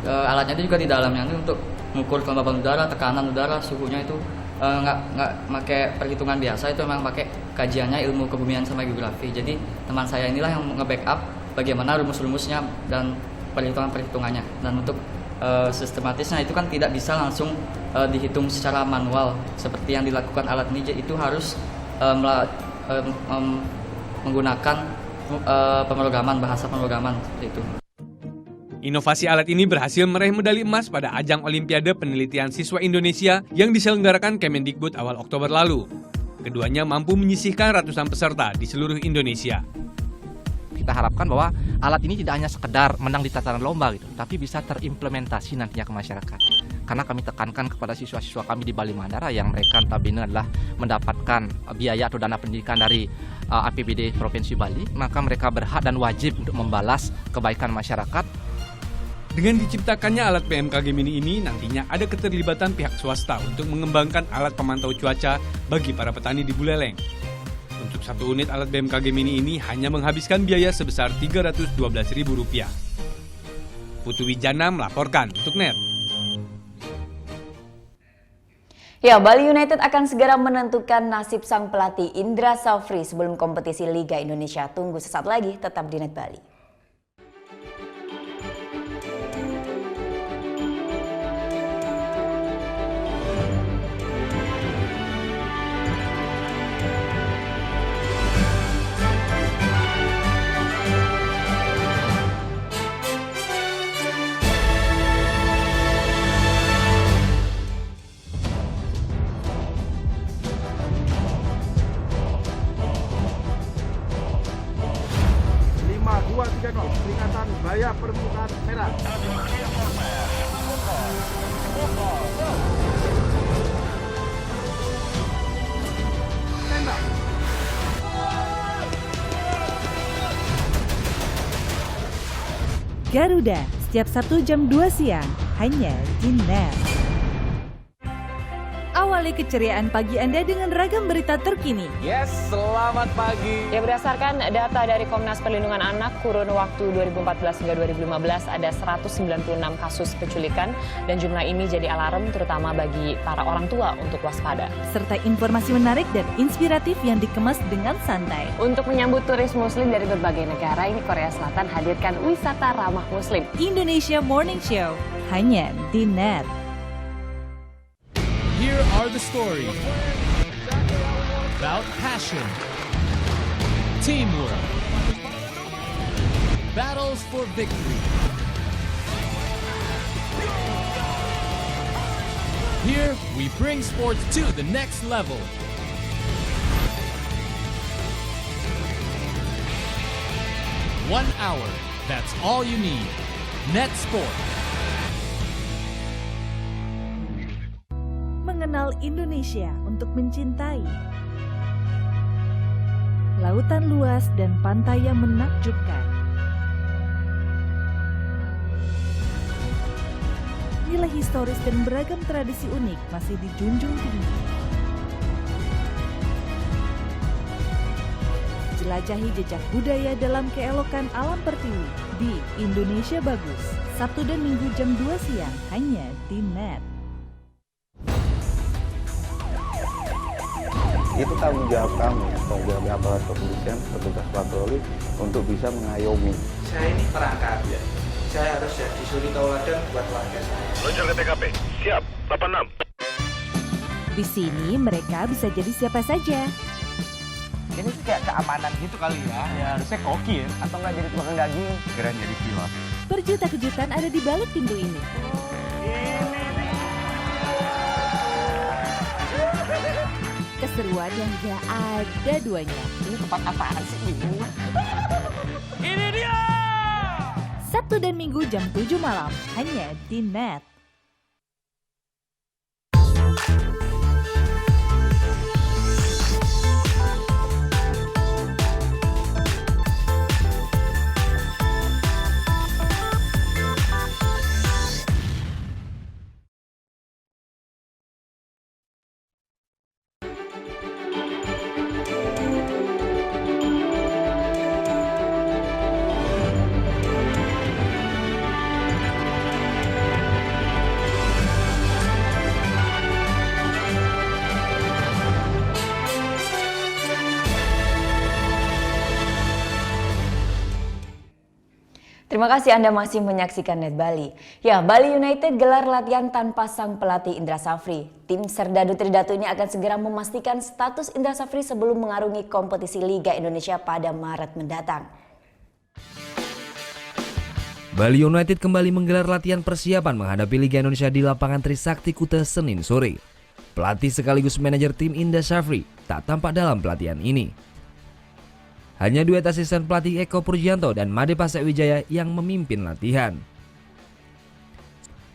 Alatnya itu juga di dalamnya itu untuk mengukur kelembaban udara, tekanan udara, suhunya itu nggak pakai perhitungan biasa, itu memang pakai kajiannya ilmu kebumian sama geografi. Jadi teman saya inilah yang nge-backup bagaimana rumus-rumusnya dan perhitungan-perhitungannya. Dan untuk sistematisnya itu kan tidak bisa langsung dihitung secara manual seperti yang dilakukan alat ini, itu harus menggunakan pemrograman, bahasa pemrograman seperti itu. Inovasi alat ini berhasil meraih medali emas pada ajang Olimpiade Penelitian Siswa Indonesia yang diselenggarakan Kemendikbud awal Oktober lalu. Keduanya mampu menyisihkan ratusan peserta di seluruh Indonesia. Kita harapkan bahwa alat ini tidak hanya sekedar menang di tataran lomba gitu, tapi bisa terimplementasi nantinya ke masyarakat. Karena kami tekankan kepada siswa-siswa kami di Bali Mandara yang mereka notabene adalah mendapatkan biaya atau dana pendidikan dari APBD Provinsi Bali, maka mereka berhak dan wajib untuk membalas kebaikan masyarakat. Dengan diciptakannya alat BMKG Mini ini, nantinya ada keterlibatan pihak swasta untuk mengembangkan alat pemantau cuaca bagi para petani di Buleleng. Untuk satu unit alat BMKG Mini ini hanya menghabiskan biaya sebesar Rp312.000. Putu Wijana melaporkan untuk NET. Ya, Bali United akan segera menentukan nasib sang pelatih Indra Safri sebelum kompetisi Liga Indonesia. Tunggu sesaat lagi, tetap di NET Bali. Peringatan bahaya permukaan merah. Garuda, setiap Sabtu jam 2 siang, hanya di NET. Awali keceriaan pagi Anda dengan ragam berita terkini. Yes, selamat pagi. Ya, berdasarkan data dari Komnas Perlindungan Anak, kurun waktu 2014 hingga 2015 ada 196 kasus penculikan dan jumlah ini jadi alarm terutama bagi para orang tua untuk waspada. Serta informasi menarik dan inspiratif yang dikemas dengan santai. Untuk menyambut turis muslim dari berbagai negara, ini Korea Selatan hadirkan wisata ramah muslim. Indonesia Morning Show, hanya di NET. Here are the stories about passion, teamwork, battles for victory. Here we bring sports to the next level. One hour, that's all you need. Net Sport. Mengenal Indonesia untuk mencintai. Lautan luas dan pantai yang menakjubkan. Nilai historis dan beragam tradisi unik masih dijunjung tinggi. Jelajahi jejak budaya dalam keelokan alam pertiwi di Indonesia Bagus. Sabtu dan Minggu jam 2 siang hanya di NET. Itu tanggung jawab kami, tanggung jawab aparat kepolisian, petugas patroli untuk bisa mengayomi. Saya ini perangkat, ya. Saya harus jadi suri tauladan buat warga saya. Luncur ke TKP, siap, 86. Di sini mereka bisa jadi siapa saja. Ini kayak keamanan gitu kali ya. Ya harusnya koki ya, atau nggak jadi tukang daging. Keren jadi pilot. Berjuta kejutan ada di balik pintu ini. Keseruan yang gak ada duanya. Ini tempat apaan sih ini? Ini dia! Sabtu dan Minggu jam 7 malam, hanya di NET. Terima kasih Anda masih menyaksikan NET Bali. Ya, Bali United gelar latihan tanpa sang pelatih Indra Safri. Tim Serdadu Tridatu ini akan segera memastikan status Indra Safri sebelum mengarungi kompetisi Liga Indonesia pada Maret mendatang. Bali United kembali menggelar latihan persiapan menghadapi Liga Indonesia di lapangan Trisakti Kuta Senin sore. Pelatih sekaligus manajer tim Indra Safri tak tampak dalam pelatihan ini. Hanya duet asisten pelatih Eko Purjianto dan Made Pasek Wijaya yang memimpin latihan.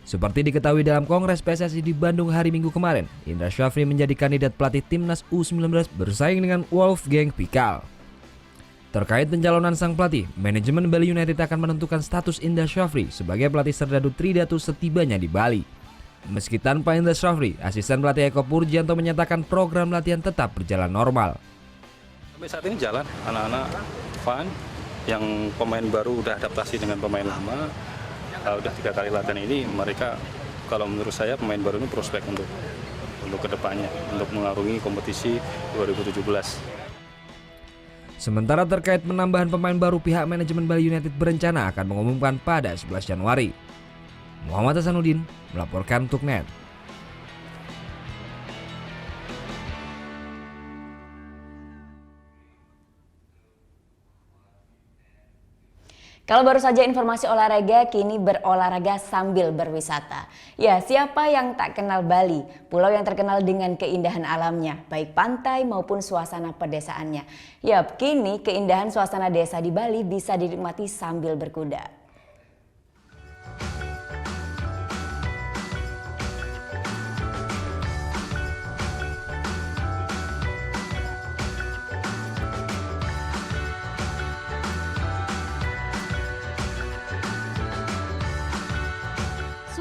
Seperti diketahui dalam Kongres PSSI di Bandung hari Minggu kemarin, Indra Safri menjadi kandidat pelatih Timnas U19 bersaing dengan Wolfgang Pikal. Terkait pencalonan sang pelatih, manajemen Bali United akan menentukan status Indra Safri sebagai pelatih Serdadu Tridatu setibanya di Bali. Meski tanpa Indra Safri, asisten pelatih Eko Purjianto menyatakan program latihan tetap berjalan normal. Sampai saat ini jalan, anak-anak fun, yang pemain baru udah adaptasi dengan pemain lama. udah 3 kali latihan ini, mereka kalau menurut saya pemain baru ini prospek untuk kedepannya, untuk mengarungi kompetisi 2017. Sementara terkait penambahan pemain baru, pihak manajemen Bali United berencana akan mengumumkan pada 11 Januari. Muhammad Hasanuddin melaporkan untuk NET. Kalau baru saja informasi olahraga, kini berolahraga sambil berwisata. Ya, siapa yang tak kenal Bali? Pulau yang terkenal dengan keindahan alamnya, baik pantai maupun suasana pedesaannya. Ya, kini keindahan suasana desa di Bali bisa dinikmati sambil berkuda.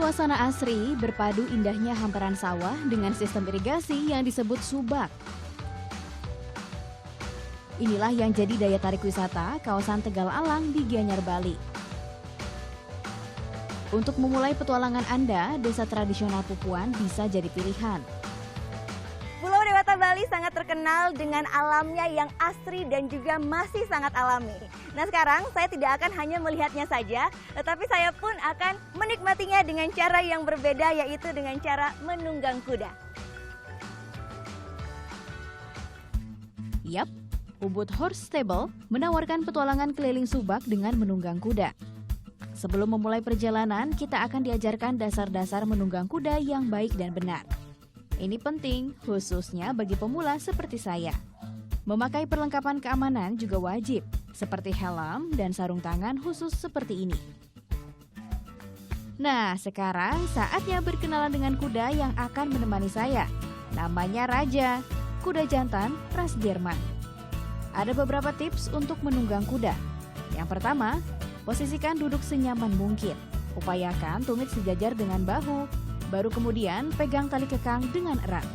Suasana asri berpadu indahnya hamparan sawah dengan sistem irigasi yang disebut subak. Inilah yang jadi daya tarik wisata kawasan Tegal Alang di Gianyar, Bali. Untuk memulai petualangan Anda, desa tradisional Pupuan bisa jadi pilihan. Pulau Dewata Bali sangat terkenal dengan alamnya yang asri dan juga masih sangat alami. Nah, sekarang saya tidak akan hanya melihatnya saja, tetapi saya pun akan menikmatinya dengan cara yang berbeda, yaitu dengan cara menunggang kuda. Yap, Ubud Horse Stable menawarkan petualangan keliling Subak dengan menunggang kuda. Sebelum memulai perjalanan, kita akan diajarkan dasar-dasar menunggang kuda yang baik dan benar. Ini penting, khususnya bagi pemula seperti saya. Memakai perlengkapan keamanan juga wajib, seperti helm dan sarung tangan khusus seperti ini. Nah, sekarang saatnya berkenalan dengan kuda yang akan menemani saya. Namanya Raja, kuda jantan ras Jerman. Ada beberapa tips untuk menunggang kuda. Yang pertama, posisikan duduk senyaman mungkin. Upayakan tumit sejajar dengan bahu. Baru kemudian pegang tali kekang dengan erat.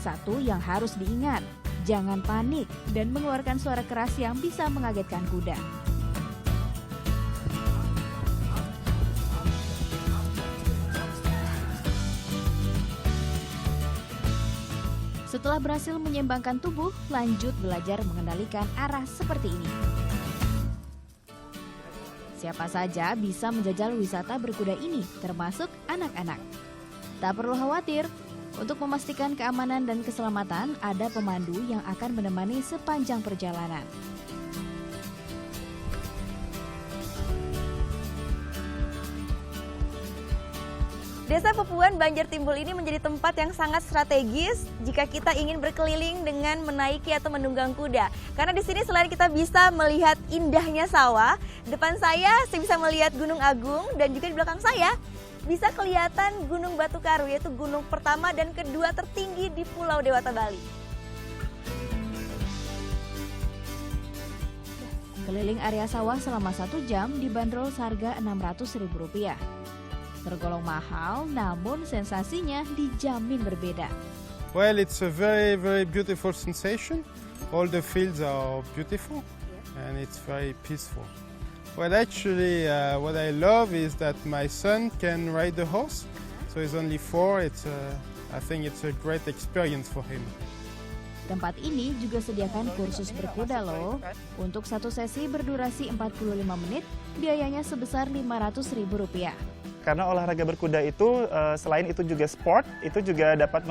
Satu yang harus diingat, jangan panik dan mengeluarkan suara keras yang bisa mengagetkan kuda. Setelah berhasil menyeimbangkan tubuh, lanjut belajar mengendalikan arah seperti ini. Siapa saja bisa menjajal wisata berkuda ini, termasuk anak-anak. Tak perlu khawatir, untuk memastikan keamanan dan keselamatan, ada pemandu yang akan menemani sepanjang perjalanan. Desa Pupuan Banjartimbul ini menjadi tempat yang sangat strategis jika kita ingin berkeliling dengan menaiki atau menunggang kuda. Karena di sini selain kita bisa melihat indahnya sawah, depan saya bisa melihat Gunung Agung dan juga di belakang saya bisa kelihatan Gunung Batu Karu, yaitu gunung pertama dan kedua tertinggi di Pulau Dewata Bali. Keliling area sawah selama 1 jam dibanderol seharga Rp600.000. Tergolong mahal, namun sensasinya dijamin berbeda. Well, it's a very, very beautiful sensation. All the fields are beautiful and it's very peaceful. Well, actually, what I love is that my son can ride the horse. So he's only 4. I think it's a great experience for him. Tempat ini juga sediakan kursus berkuda loh. Untuk satu sesi berdurasi 45 menit, biayanya sebesar Rp500.000. Karena olahraga berkuda itu selain itu juga sport, itu juga dapat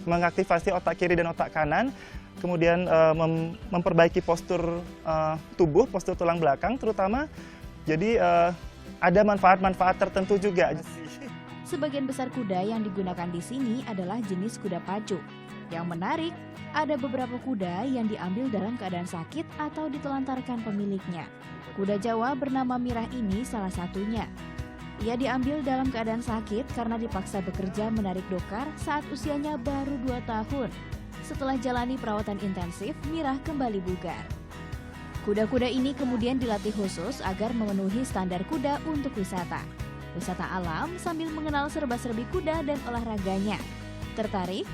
mengaktifasi otak kiri dan otak kanan, kemudian memperbaiki postur tubuh, postur tulang belakang terutama. Jadi ada manfaat-manfaat tertentu juga. Sebagian besar kuda yang digunakan di sini adalah jenis kuda pacu. Yang menarik, ada beberapa kuda yang diambil dalam keadaan sakit atau ditelantarkan pemiliknya. Kuda Jawa bernama Mirah ini salah satunya. Ia diambil dalam keadaan sakit karena dipaksa bekerja menarik dokar saat usianya baru 2 tahun. Setelah jalani perawatan intensif, Mirah kembali bugar. Kuda-kuda ini kemudian dilatih khusus agar memenuhi standar kuda untuk wisata. Wisata alam sambil mengenal serba-serbi kuda dan olahraganya. Tertarik?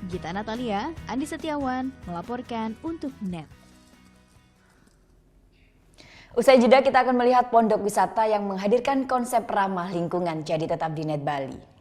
Gita Natalia, Andi Setiawan melaporkan untuk NET. Usai jeda kita akan melihat pondok wisata yang menghadirkan konsep ramah lingkungan. Jadi tetap di Net Bali.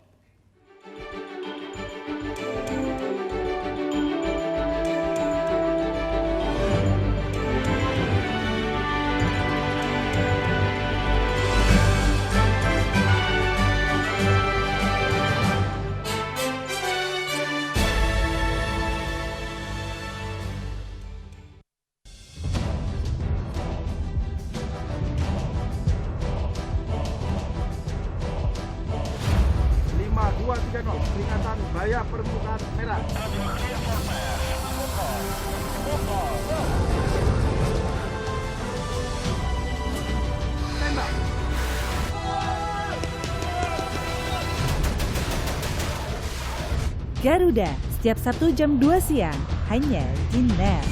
Peringatan bahaya permukaan merah. Tembak. Garuda, setiap Sabtu jam 2 siang, hanya di Net.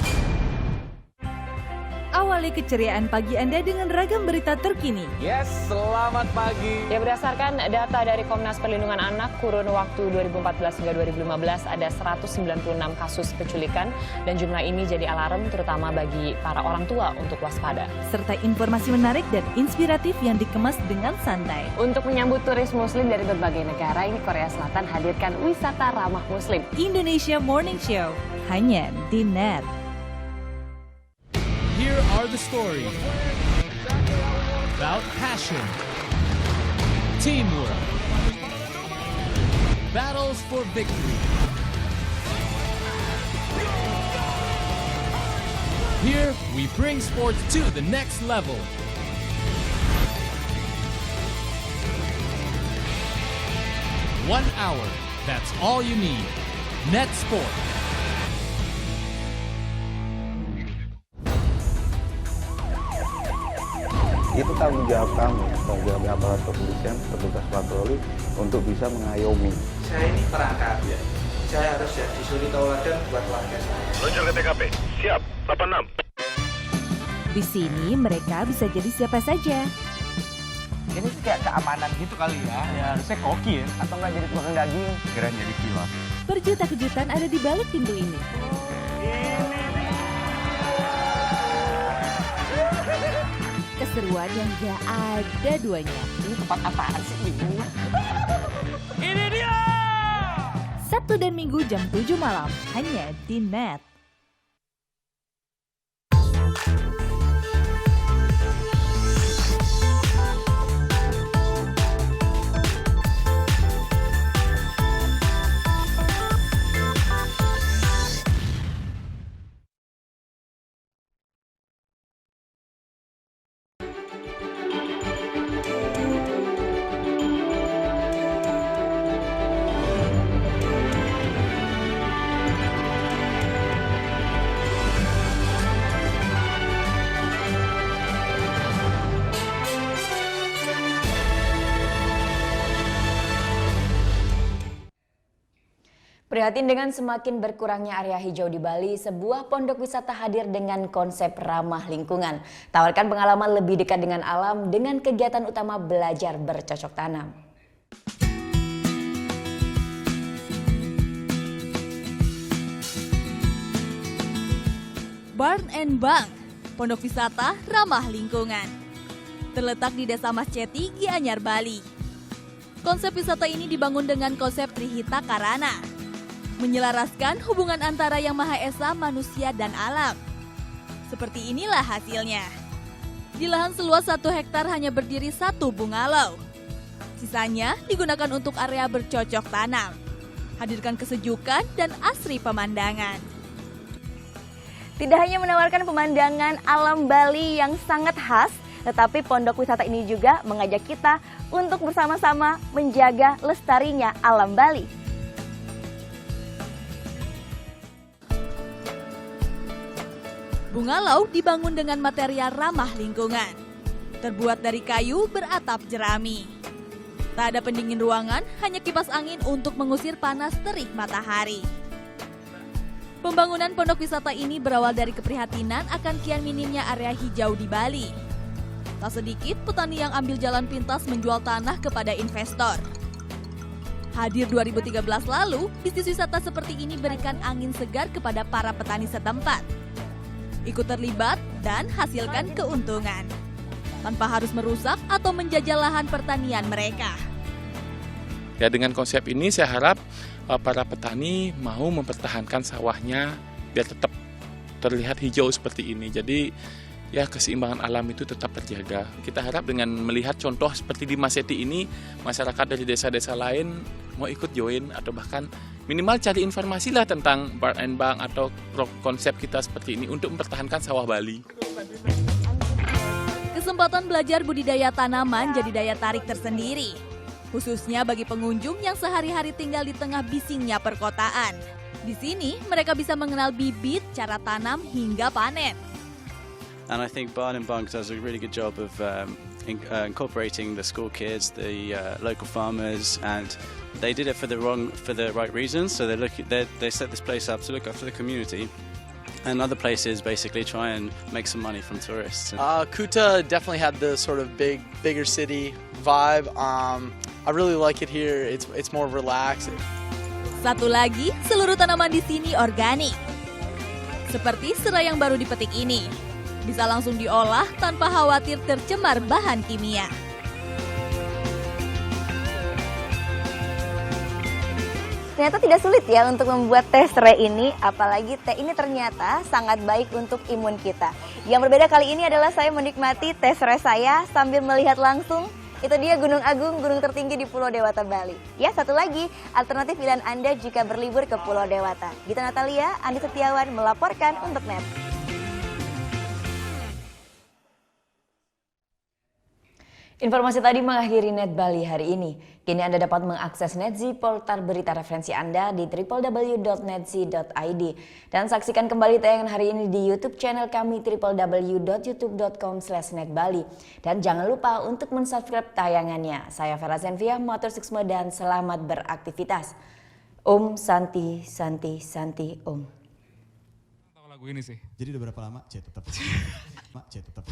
Awali keceriaan pagi Anda dengan ragam berita terkini. Yes, selamat pagi. Ya, berdasarkan data dari Komnas Perlindungan Anak, kurun waktu 2014 hingga 2015 ada 196 kasus penculikan dan jumlah ini jadi alarm terutama bagi para orang tua untuk waspada. Serta informasi menarik dan inspiratif yang dikemas dengan santai. Untuk menyambut turis muslim dari berbagai negara, ini Korea Selatan hadirkan wisata ramah muslim. Indonesia Morning Show, hanya di Net. Here are the stories about passion, teamwork, battles for victory. Here we bring sports to the next level. One hour, that's all you need. Net Sport. Itu tanggung jawab kami, tanggung jawab aparat kepolisian, petugas patroli untuk bisa mengayomi. Saya ini perangkat, ya. Saya harus jadi suri tauladan buat warga saya. Luncur ke TKP, siap, 86. Di sini mereka bisa jadi siapa saja. Ini kayak keamanan gitu kali ya. Ya harusnya koki ya, atau nggak jadi tukang daging. Kira jadi pilot. Berjuta kejutan ada di balik pintu ini. Keseruan yang gak ada duanya. Ini tempat apaan sih ini? Ini dia! Sabtu dan Minggu jam 7 malam, hanya di Net. Prihatin dengan semakin berkurangnya area hijau di Bali, sebuah pondok wisata hadir dengan konsep ramah lingkungan. Tawarkan pengalaman lebih dekat dengan alam dengan kegiatan utama belajar bercocok tanam. Barn and Bank, pondok wisata ramah lingkungan. Terletak di Desa Masceti, Gianyar, Bali. Konsep wisata ini dibangun dengan konsep Trihita Karana, menyelaraskan hubungan antara Yang Maha Esa, manusia, dan alam. Seperti inilah hasilnya. Di lahan seluas 1 hektar hanya berdiri 1 bungalau. Sisanya digunakan untuk area bercocok tanam. Hadirkan kesejukan dan asri pemandangan. Tidak hanya menawarkan pemandangan alam Bali yang sangat khas, tetapi pondok wisata ini juga mengajak kita untuk bersama-sama menjaga lestarinya alam Bali. Bungalau dibangun dengan material ramah lingkungan. Terbuat dari kayu beratap jerami. Tak ada pendingin ruangan, hanya kipas angin untuk mengusir panas terik matahari. Pembangunan pondok wisata ini berawal dari keprihatinan akan kian minimnya area hijau di Bali. Tak sedikit petani yang ambil jalan pintas menjual tanah kepada investor. Hadir 2013 lalu, bisnis wisata seperti ini berikan angin segar kepada para petani setempat. Ikut terlibat dan hasilkan keuntungan. tanpa harus merusak atau menjajah lahan pertanian mereka. Ya, dengan konsep ini saya harap para petani mau mempertahankan sawahnya biar tetap terlihat hijau seperti ini. Jadi ya keseimbangan alam itu tetap terjaga. Kita harap dengan melihat contoh seperti di Maseti ini, masyarakat dari desa-desa lain mau ikut join atau bahkan minimal cari informasi lah tentang Barn and Bank atau konsep kita seperti ini untuk mempertahankan sawah Bali. Kesempatan belajar budidaya tanaman jadi daya tarik tersendiri, khususnya bagi pengunjung yang sehari-hari tinggal di tengah bisingnya perkotaan. Di sini mereka bisa mengenal bibit, cara tanam hingga panen. And I think Barn and Bunk does a really good job of incorporating the school kids, the local farmers, and they did it for the right reasons. So they set this place up to look after the community, and other places basically try and make some money from tourists. Kuta definitely had the sort of bigger city vibe. I really like it here. It's more relaxed. Satu lagi, seluruh tanaman di sini organik. Seperti serai yang baru dipetik ini, bisa langsung diolah tanpa khawatir tercemar bahan kimia. Ternyata tidak sulit ya untuk membuat teh serai ini, apalagi teh ini ternyata sangat baik untuk imun kita. Yang berbeda kali ini adalah saya menikmati teh serai saya sambil melihat langsung. Itu dia Gunung Agung, gunung tertinggi di Pulau Dewata, Bali. Ya, satu lagi, alternatif pilihan Anda jika berlibur ke Pulau Dewata. Gita Natalia, Andi Setiawan melaporkan untuk NET. Informasi tadi mengakhiri Net Bali hari ini. Kini Anda dapat mengakses NetZ portal berita referensi Anda di www.netz.id. Dan saksikan kembali tayangan hari ini di YouTube channel kami www.youtube.com/netbali. Dan jangan lupa untuk mensubscribe tayangannya. Saya Vera Zenvia, Motor Suksma, dan selamat beraktivitas. Om Santi Santi Santi Om. Tahu lagu ini sih. Jadi udah berapa lama? Tetap. Mak, tetap.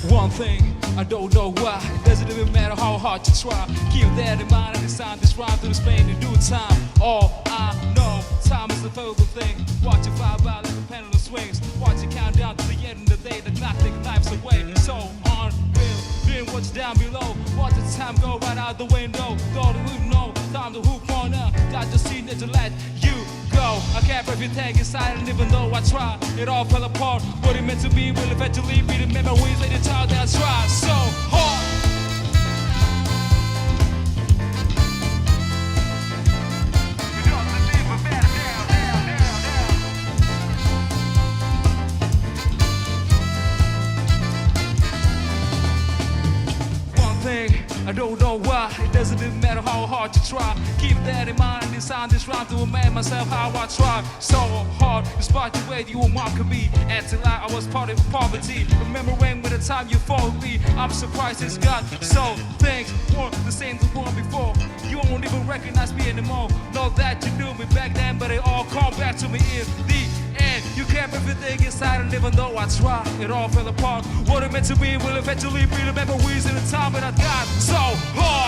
One thing, I don't know why. It doesn't even matter how hard you try. Keep that in mind and design this rhyme to explain in due time. All I know, time is a valuable thing. Watch it fly by like a pendulum swings. Watch it count down to the end of the day. The clock takes lives away. So unreal, doing what's down below. Watch the time go right out the window. Don't even know, time to hook on up. Got just seen it to let you go. I kept everything inside and even though I tried, it all fell apart. What it meant to be will eventually be the memories later child that I tried so hard. One thing, I don't know why. It doesn't even matter how hard you try. Keep that in mind and design this rhyme to remind myself how I tried so hard. Despite the way you mocking me, acting like I was part of poverty. Remembering when the time you followed me, I'm surprised it's got so things weren't the same as the one before. You won't even recognize me anymore. Know that you knew me back then, but it all come back to me in the end. You kept everything inside, and even though I tried, it all fell apart. What it meant to be will eventually be the memories in the time that I got so hard.